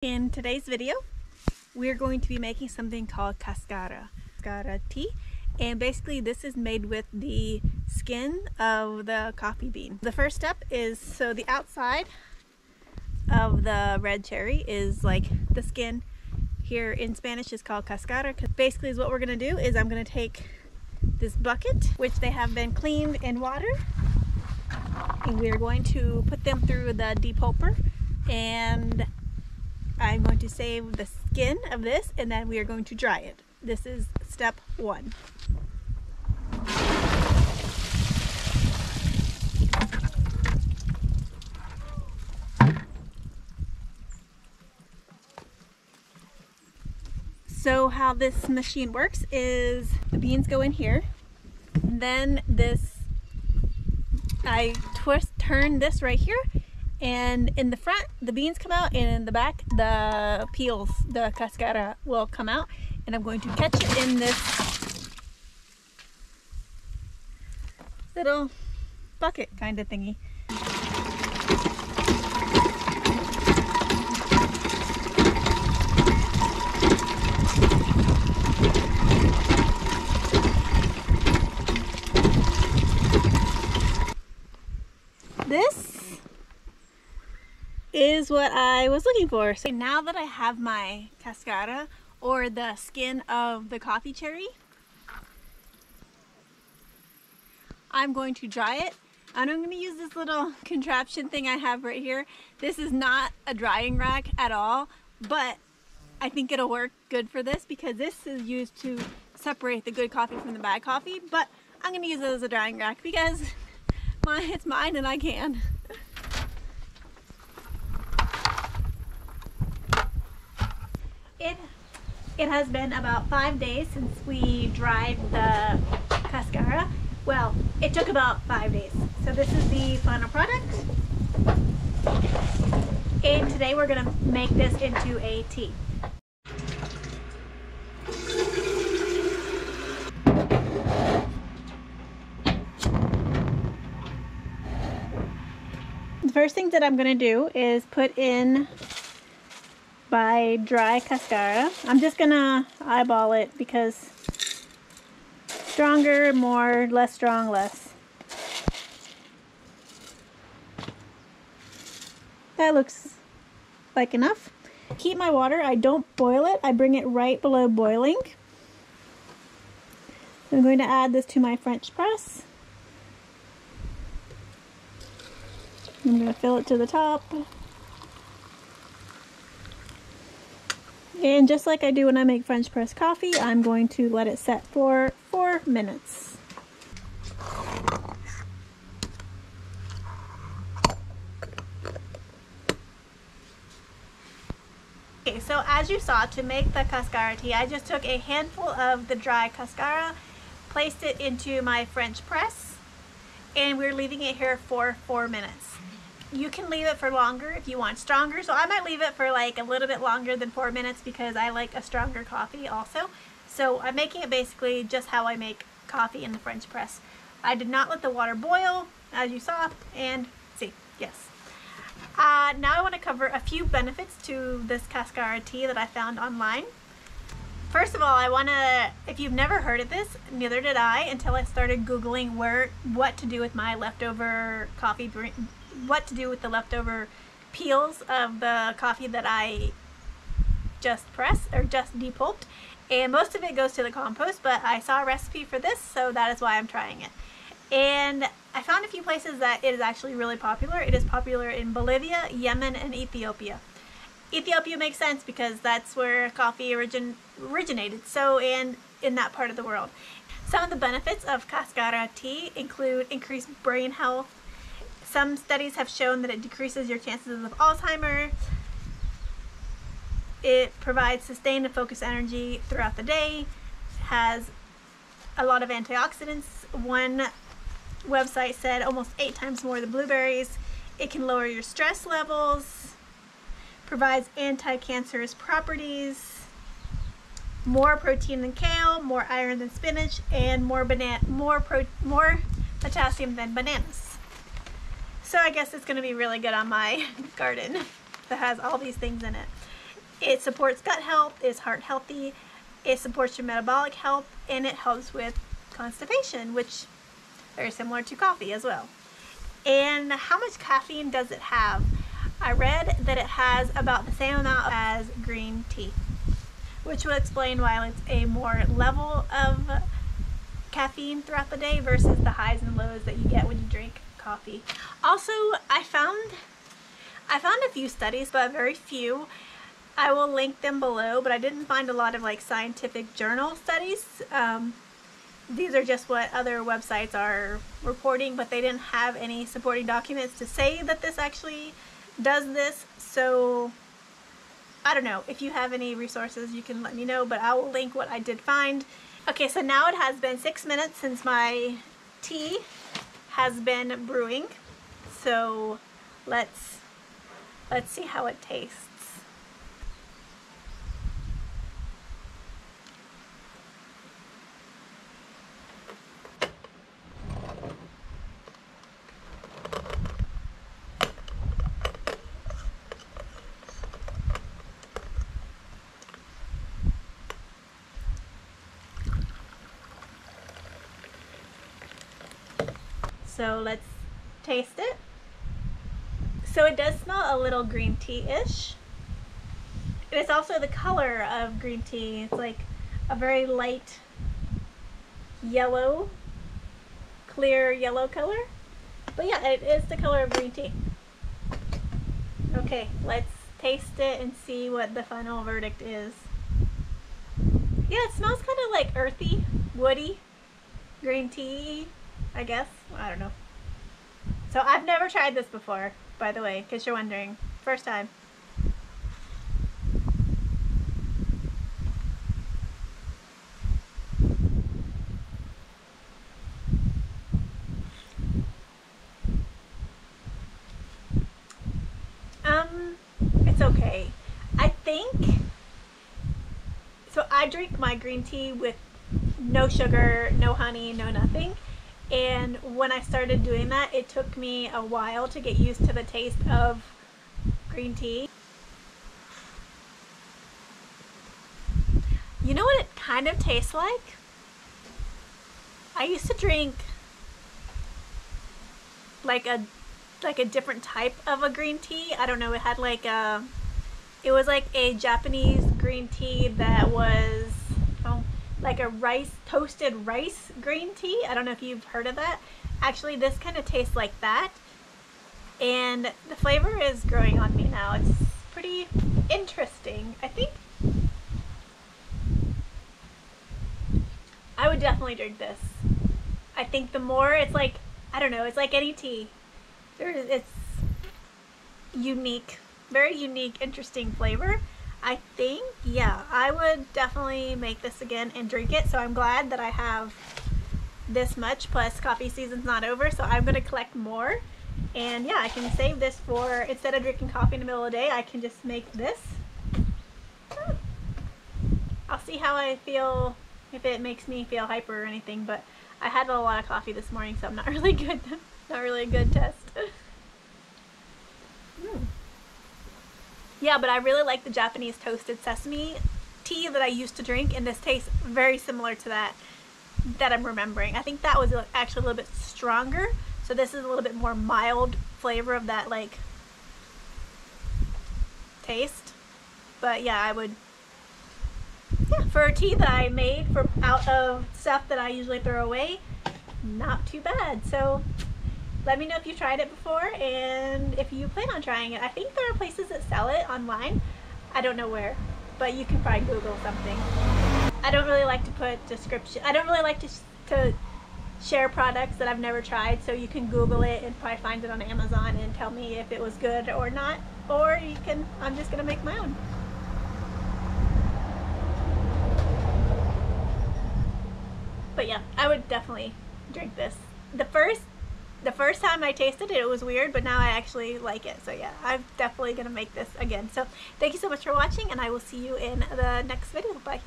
In today's video, we're going to be making something called Cascara Tea, and basically this is made with the skin of the coffee bean. The first step is, so the outside of the red cherry is like the skin. Here in Spanish is called cascara. Basically is what we're going to do is I'm going to take this bucket, which they have been cleaned in water, and we're going to put them through the depulper, and I'm going to save the skin of this, and then we are going to dry it. This is step one. So how this machine works is the beans go in here, and then I turn this right here, and in the front the beans come out, and in the back the peels, the cascara, will come out, and I'm going to catch it in this little bucket kind of thingy. This is what I was looking for. So now that I have my cascara, or the skin of the coffee cherry, I'm going to dry it. And I'm going to use this little contraption thing I have right here. This is not a drying rack at all, but I think it'll work good for this because this is used to separate the good coffee from the bad coffee. But I'm going to use it as a drying rack because it's mine and I can. It has been about 5 days since we dried the cascara. Well, it took about 5 days. So this is the final product. And today we're going to make this into a tea. The first thing that I'm going to do is put in my dry cascara. I'm just gonna eyeball it because stronger, more, less strong, less. That looks like enough. Keep my water, I don't boil it, I bring it right below boiling. I'm going to add this to my French press. I'm going to fill it to the top. And just like I do when I make French press coffee, I'm going to let it set for 4 minutes. Okay, so as you saw, to make the cascara tea, I just took a handful of the dry cascara, placed it into my French press, and we're leaving it here for 4 minutes. You can leave it for longer if you want stronger, so I might leave it for like a little bit longer than 4 minutes because I like a stronger coffee also. So I'm making it basically just how I make coffee in the French press. I did not let the water boil, as you saw, and see, yes. Now I want to cover a few benefits to this cascara tea that I found online. First of all, if you've never heard of this, neither did I until I started Googling what to do with my leftover coffee, what to do with the leftover peels of the coffee that I just pressed or just depulped, and most of it goes to the compost, but I saw a recipe for this, so that is why I'm trying it. And I found a few places that it is actually really popular. It is popular in Bolivia, Yemen, and Ethiopia. Ethiopia makes sense because that's where coffee originated, so and in that part of the world. Some of the benefits of cascara tea include increased brain health. Some studies have shown that it decreases your chances of Alzheimer's. It provides sustained and focused energy throughout the day. It has a lot of antioxidants. One website said almost 8 times more than blueberries. It can lower your stress levels. Provides anti-cancerous properties. More protein than kale, more iron than spinach, and more potassium than bananas. So I guess it's going to be really good on my garden that has all these things in it. It supports gut health, is heart healthy, it supports your metabolic health, and it helps with constipation, which is very similar to coffee as well. And how much caffeine does it have? I read that it has about the same amount as green tea, which will explain why it's a more level of caffeine throughout the day versus the highs and lows that you get when you drink coffee. Also, I found a few studies, but very few. I will link them below, but I didn't find a lot of like scientific journal studies. These are just what other websites are reporting, but they didn't have any supporting documents to say that this actually does this. So I don't know. If you have any resources, you can let me know, but I will link what I did find. Okay, so now it has been 6 minutes since my tea has been brewing. So let's see how it tastes. So let's taste it. So it does smell a little green tea-ish. It's also the color of green tea. It's like a very light yellow, clear yellow color. But yeah, it is the color of green tea. Okay, let's taste it and see what the final verdict is. Yeah, it smells kind of like earthy, woody, green tea, I guess. I don't know. So I've never tried this before, by the way, in case you're wondering. First time. It's okay. I think, so I drink my green tea with no sugar, no honey, no nothing. And when I started doing that, it took me a while to get used to the taste of green tea. You know what it kind of tastes like? I used to drink like a different type of a green tea. I don't know, it had like it was like a Japanese green tea that was like a toasted rice green tea. I don't know if you've heard of that. Actually, this kind of tastes like that. And the flavor is growing on me now. It's pretty interesting. I think I would definitely drink this. I think the more, it's like, I don't know, it's like any tea. It's unique, very unique, interesting flavor. I think, yeah, I would definitely make this again and drink it. So I'm glad that I have this much, plus coffee season's not over, so I'm gonna collect more. And yeah, I can save this for, instead of drinking coffee in the middle of the day, I can just make this. I'll see how I feel, if it makes me feel hyper or anything, but I had a lot of coffee this morning, so I'm not really good, not really a good test. Yeah, but I really like the Japanese toasted sesame tea that I used to drink, and this tastes very similar to that I'm remembering. I think that was actually a little bit stronger, so this is a little bit more mild flavor of that like taste. But yeah, I would, yeah, for a tea that I made out of stuff that I usually throw away, not too bad. So let me know if you tried it before and if you plan on trying it. I think there are places that sell it online. I don't know where, but you can probably Google something. I don't really like to put description. I don't really like to share products that I've never tried, so you can Google it and probably find it on Amazon and tell me if it was good or not. Or you can, I'm just gonna make my own. But yeah, I would definitely drink this. The first time I tasted it, it was weird, but now I actually like it. So yeah, I'm definitely gonna make this again. So thank you so much for watching, and I will see you in the next video. Bye.